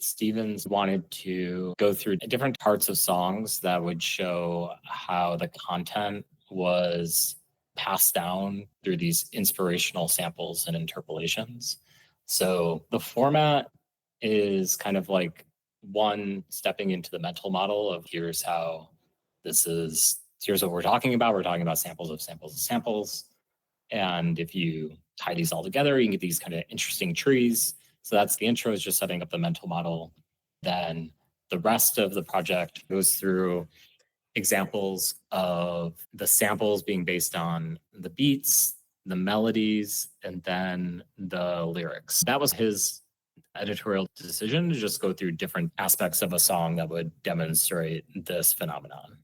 Stevens wanted to go through different parts of songs that would show how the content was passed down through these inspirational samples and interpolations. So the format is kind of like one stepping into the mental model of here's what we're talking about. We're talking about samples of samples of samples. And if you tie these all together, you can get these kind of interesting trees. So that's the intro, is just setting up the mental model. Then the rest of the project goes through examples of the samples being based on the beats, the melodies, and then the lyrics. That was his editorial decision, to just go through different aspects of a song that would demonstrate this phenomenon.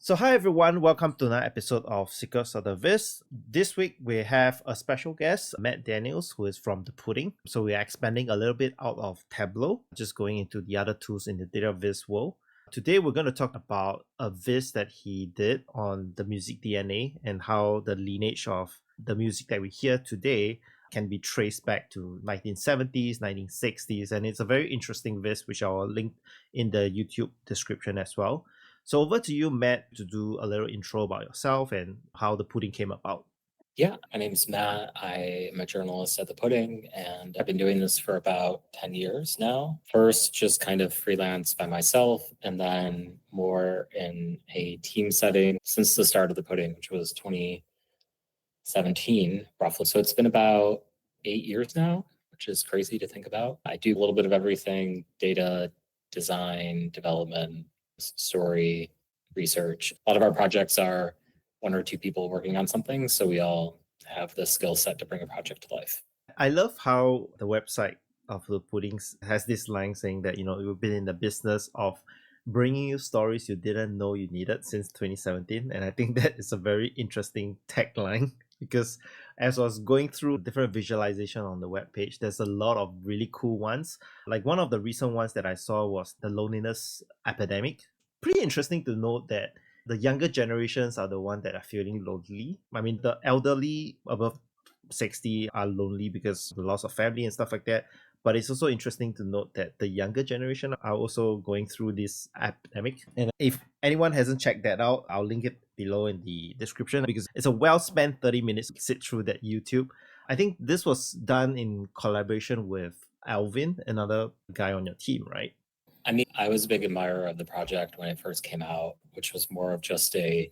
So hi everyone, welcome to another episode of Secrets of the Viz. This week we have a special guest, Matt Daniels, who is from The Pudding. So we are expanding a little bit out of Tableau, just going into the other tools in the data viz world. Today we're going to talk about a viz that he did on the music DNA and how the lineage of the music that we hear today can be traced back to 1970s, 1960s, and it's a very interesting viz which I'll link in the YouTube description as well. So over to you, Matt, to do a little intro about yourself and how The Pudding came about. Yeah, my name's Matt. I am a journalist at The Pudding, and I've been doing this for about 10 years now. First, just kind of freelance by myself, and then more in a team setting since the start of The Pudding, which was 2017, roughly. So it's been about 8 years now, which is crazy to think about. I do a little bit of everything: data, design, development, story, research. A lot of our projects are one or two people working on something, so we all have the skill set to bring a project to life. I love how the website of The Puddings has this line saying that, you've been in the business of bringing you stories you didn't know you needed since 2017. And I think that is a very interesting tagline, because as I was going through different visualization on the webpage, there's a lot of really cool ones. Like one of the recent ones that I saw was the loneliness epidemic. Pretty interesting to note that the younger generations are the ones that are feeling lonely. I mean, the elderly above 60 are lonely because of the loss of family and stuff like that. But it's also interesting to note that the younger generation are also going through this epidemic. And if anyone hasn't checked that out, I'll link it below in the description, because it's a well-spent 30 minutes to sit through that YouTube. I think this was done in collaboration with Alvin, another guy on your team, right? I mean, I was a big admirer of the project when it first came out, which was more of just a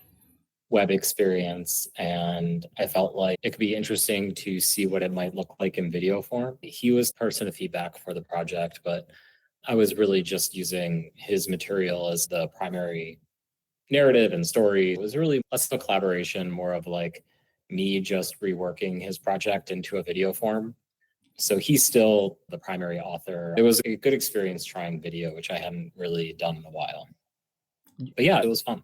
web experience, and I felt like it could be interesting to see what it might look like in video form. He was the person of feedback for the project, but I was really just using his material as the primary narrative and story. It was really less of a collaboration, more of like me just reworking his project into a video form. So he's still the primary author. It was a good experience trying video, which I hadn't really done in a while. But yeah, it was fun.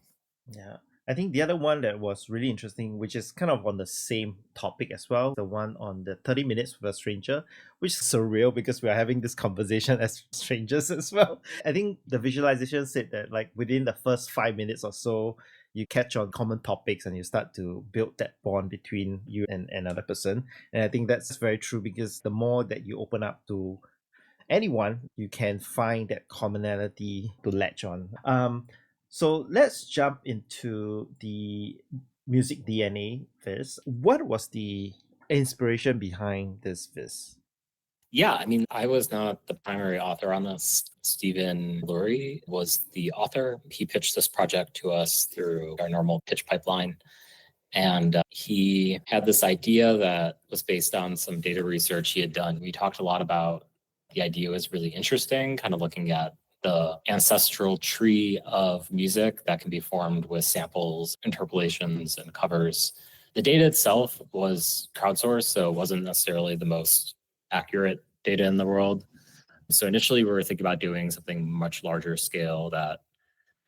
Yeah. I think the other one that was really interesting, which is kind of on the same topic as well, the one on the 30 minutes with a stranger, which is surreal because we are having this conversation as strangers as well. I think the visualization said that like within the first 5 minutes or so, you catch on common topics and you start to build that bond between you and another person. And I think that's very true, because the more that you open up to anyone, you can find that commonality to latch on. So let's jump into the music DNA viz. What was the inspiration behind this viz? Yeah, I mean, I was not the primary author on this. Stephen Lurie was the author. He pitched this project to us through our normal pitch pipeline. And he had this idea that was based on some data research he had done. We talked a lot about the idea was really interesting, kind of looking at the ancestral tree of music that can be formed with samples, interpolations, and covers. The data itself was crowdsourced, so it wasn't necessarily the most accurate data in the world. So initially we were thinking about doing something much larger scale that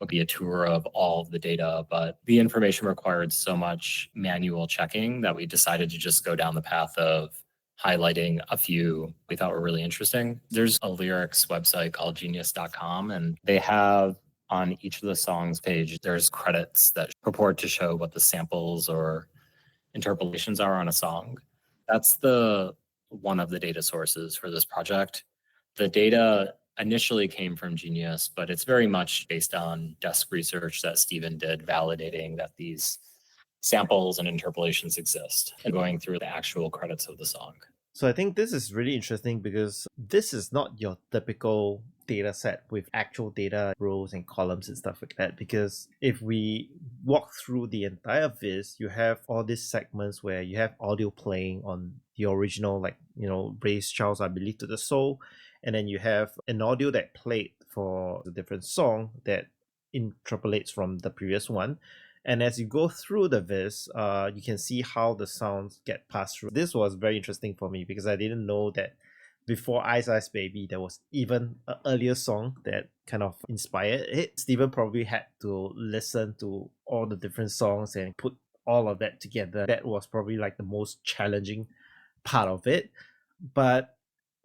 would be a tour of all of the data, but the information required so much manual checking that we decided to just go down the path of highlighting a few we thought were really interesting. There's a lyrics website called genius.com, and they have on each of the songs page, there's credits that purport to show what the samples or interpolations are on a song. That's one of the data sources for this project. The data initially came from Genius, but it's very much based on desk research that Stephen did, validating that these samples and interpolations exist and going through the actual credits of the song. So I think this is really interesting because this is not your typical data set with actual data rows and columns and stuff like that. Because if we walk through the entire Viz, you have all these segments where you have audio playing on the original, like, Raise Charles, I Believe to the Soul. And then you have an audio that played for a different song that interpolates from the previous one. And as you go through the Viz, you can see how the sounds get passed through. This was very interesting for me because I didn't know that before Ice Ice Baby, there was even an earlier song that kind of inspired it. Stephen probably had to listen to all the different songs and put all of that together. That was probably like the most challenging part of it. But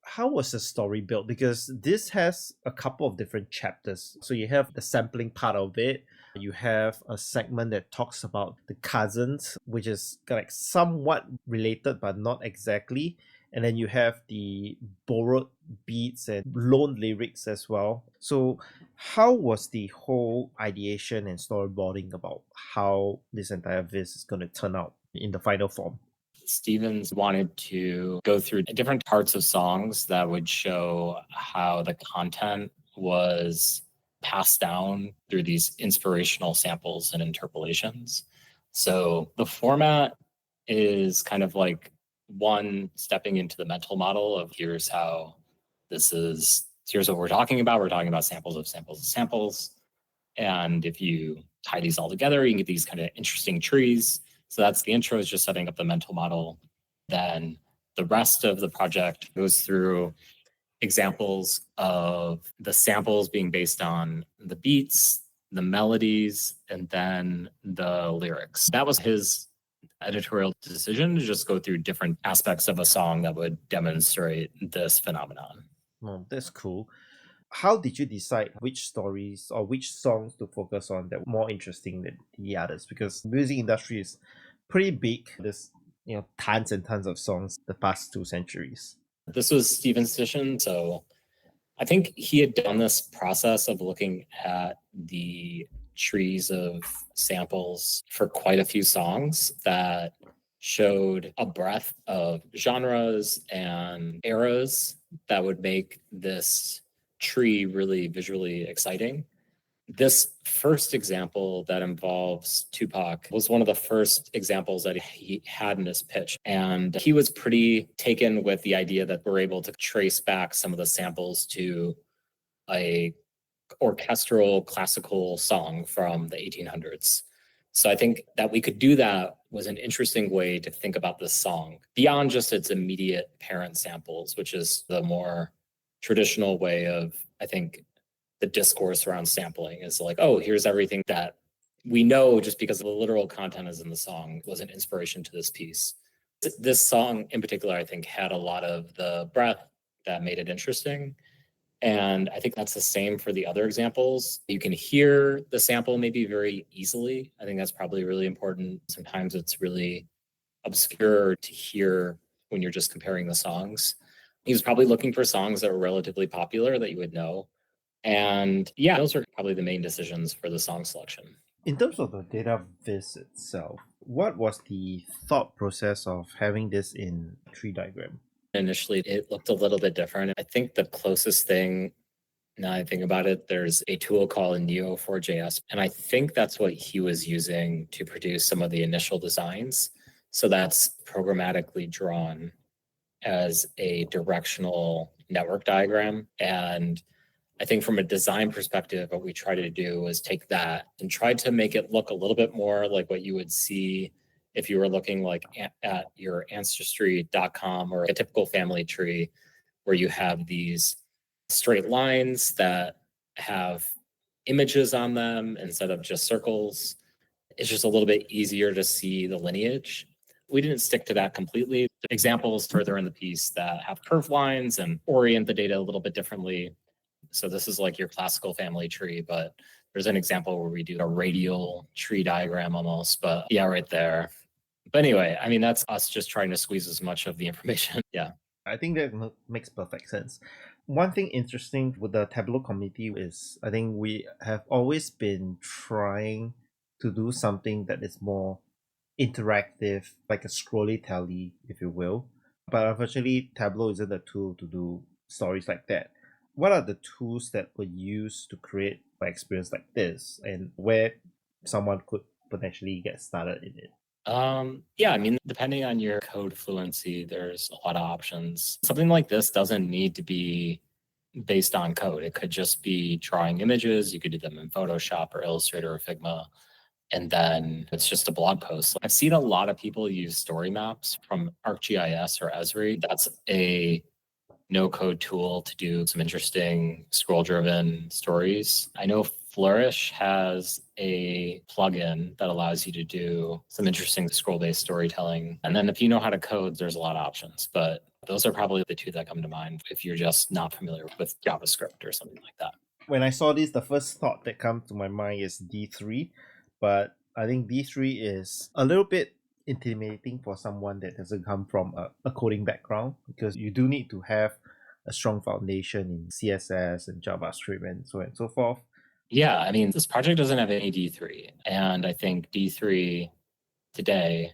how was the story built? Because this has a couple of different chapters. So you have the sampling part of it. You have a segment that talks about the cousins, which is like somewhat related but not exactly. And then you have the borrowed beats and loaned lyrics as well. So how was the whole ideation and storyboarding about how this entire Viz is going to turn out in the final form? Stevens wanted to go through different parts of songs that would show how the content was passed down through these inspirational samples and interpolations. So the format is kind of like one stepping into the mental model of here's what we're talking about. We're talking about samples of samples of samples. And if you tie these all together, you can get these kind of interesting trees. So that's the intro, is just setting up the mental model. Then the rest of the project goes through examples of the samples being based on the beats, the melodies, and then the lyrics. That was his editorial decision, to just go through different aspects of a song that would demonstrate this phenomenon. Oh, that's cool. How did you decide which stories or which songs to focus on that were more interesting than the others? Because the music industry is pretty big. There's tons and tons of songs the past 2 centuries. This was Stephen's decision. So I think he had done this process of looking at the trees of samples for quite a few songs that showed a breadth of genres and eras that would make this tree really visually exciting. This first example that involves Tupac was one of the first examples that he had in his pitch. And he was pretty taken with the idea that we're able to trace back some of the samples to a orchestral classical song from the 1800s. So I think that we could do that was an interesting way to think about this song beyond just its immediate parent samples, which is the more traditional way of, I think, the discourse around sampling is like, oh, here's everything that we know just because the literal content is in the song was an inspiration to this piece. This song in particular, I think, had a lot of the breadth that made it interesting. And I think that's the same for the other examples. You can hear the sample maybe very easily. I think that's probably really important. Sometimes it's really obscure to hear when you're just comparing the songs. He was probably looking for songs that were relatively popular that you would know. And yeah, those are probably the main decisions for the song selection. In terms of the data Viz itself, what was the thought process of having this in tree diagram? Initially, it looked a little bit different. I think the closest thing, now I think about it, there's a tool called Neo4j, and I think that's what he was using to produce some of the initial designs. So that's programmatically drawn as a directional network diagram. And I think from a design perspective, what we tried to do was take that and try to make it look a little bit more like what you would see if you were looking like at your ancestry.com or a typical family tree, where you have these straight lines that have images on them instead of just circles. It's just a little bit easier to see the lineage. We didn't stick to that completely. Examples further in the piece that have curved lines and orient the data a little bit differently. So this is like your classical family tree, but there's an example where we do a radial tree diagram almost, but yeah, right there. But anyway, I mean, that's us just trying to squeeze as much of the information. Yeah. I think that makes perfect sense. One thing interesting with the Tableau community is I think we have always been trying to do something that is more interactive, like a scrolly tally, if you will. But unfortunately, Tableau isn't a tool to do stories like that. What are the tools that were used to create an experience like this, and where someone could potentially get started in it? Yeah, I mean, depending on your code fluency, there's a lot of options. Something like this doesn't need to be based on code. It could just be drawing images. You could do them in Photoshop or Illustrator or Figma. And then it's just a blog post. I've seen a lot of people use story maps from ArcGIS or Esri. That's a no code tool to do some interesting scroll driven stories. I know Flourish has a plugin that allows you to do some interesting scroll based storytelling. And then if you know how to code, there's a lot of options. But those are probably the two that come to mind if you're just not familiar with JavaScript or something like that. When I saw this, the first thought that comes to my mind is D3, but I think D3 is a little bit intimidating for someone that doesn't come from a coding background, because you do need to have a strong foundation in CSS and JavaScript and so on and so forth. Yeah, I mean, this project doesn't have any D3. And I think D3 today,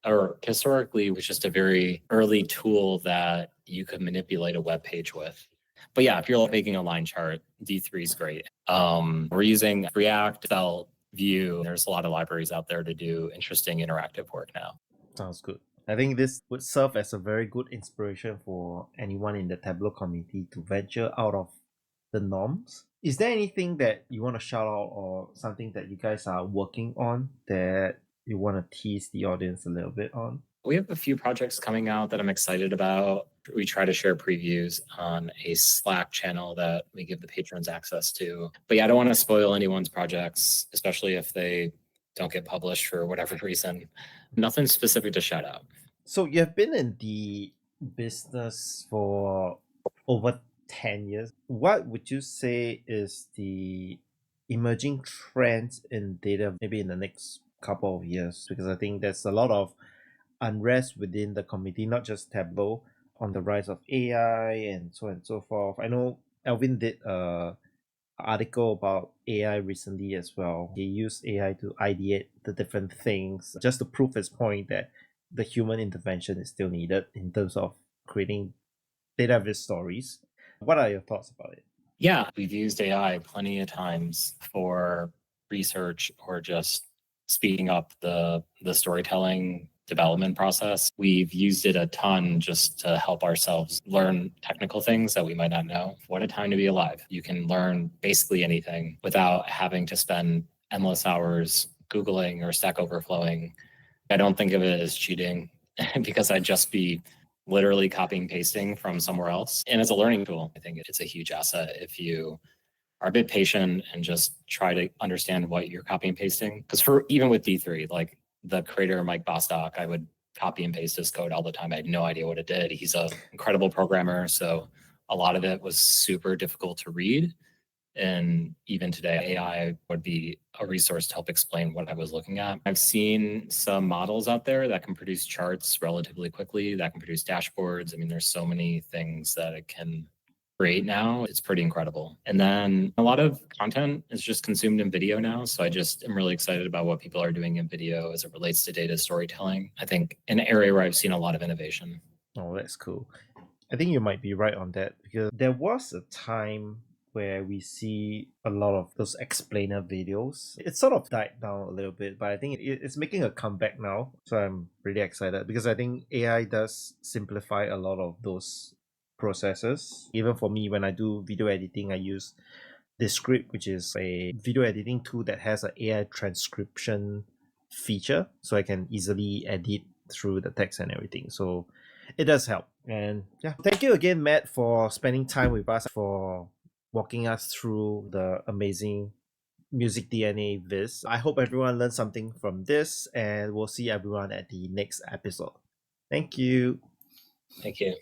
or historically, was just a very early tool that you could manipulate a web page with. But yeah, if you're making a line chart, D3 is great. We're using React, Svelte, Vue. There's a lot of libraries out there to do interesting interactive work now. Sounds good. I think this would serve as a very good inspiration for anyone in the Tableau community to venture out of the norms. Is there anything that you want to shout out, or something that you guys are working on that you want to tease the audience a little bit on? We have a few projects coming out that I'm excited about. We try to share previews on a Slack channel that we give the patrons access to. But yeah, I don't want to spoil anyone's projects, especially if they don't get published for whatever reason. Nothing specific to shout out. So you've been in the business for over 10 years. What would you say is the emerging trends in data maybe in the next couple of years? Because I think there's a lot of unrest within the community, not just Tableau, on the rise of AI and so on and so forth. I know Alvin did a article about AI recently as well. He used AI to ideate the different things just to prove his point that the human intervention is still needed in terms of creating data-rich stories. What are your thoughts about it? Yeah, we've used AI plenty of times for research or just speeding up the storytelling development process. We've used it a ton just to help ourselves learn technical things that we might not know. What a time to be alive. You can learn basically anything without having to spend endless hours Googling or Stack Overflowing. I don't think of it as cheating because I'd just be literally copying pasting from somewhere else. And as a learning tool, I think it's a huge asset if you are a bit patient and just try to understand what you're copying and pasting. Because for even with D3, like the creator Mike Bostock, I would copy and paste his code all the time. I had no idea what it did. He's an incredible programmer, so a lot of it was super difficult to read. And even today, AI would be a resource to help explain what I was looking at. I've seen some models out there that can produce charts relatively quickly, that can produce dashboards. I mean, there's so many things that it can create now. It's pretty incredible. And then a lot of content is just consumed in video now. So I just am really excited about what people are doing in video as it relates to data storytelling. I think an area where I've seen a lot of innovation. Oh, that's cool. I think you might be right on that, because there was a time where we see a lot of those explainer videos. It sort of died down a little bit, but I think it's making a comeback now. So I'm really excited, because I think AI does simplify a lot of those processes. Even for me, when I do video editing, I use Descript, which is a video editing tool that has an AI transcription feature, so I can easily edit through the text and everything. So it does help. And yeah, thank you again, Matt, for spending time with us, for walking us through the amazing music DNA Viz. I hope everyone learned something from this, and we'll see everyone at the next episode. Thank you. Thank you.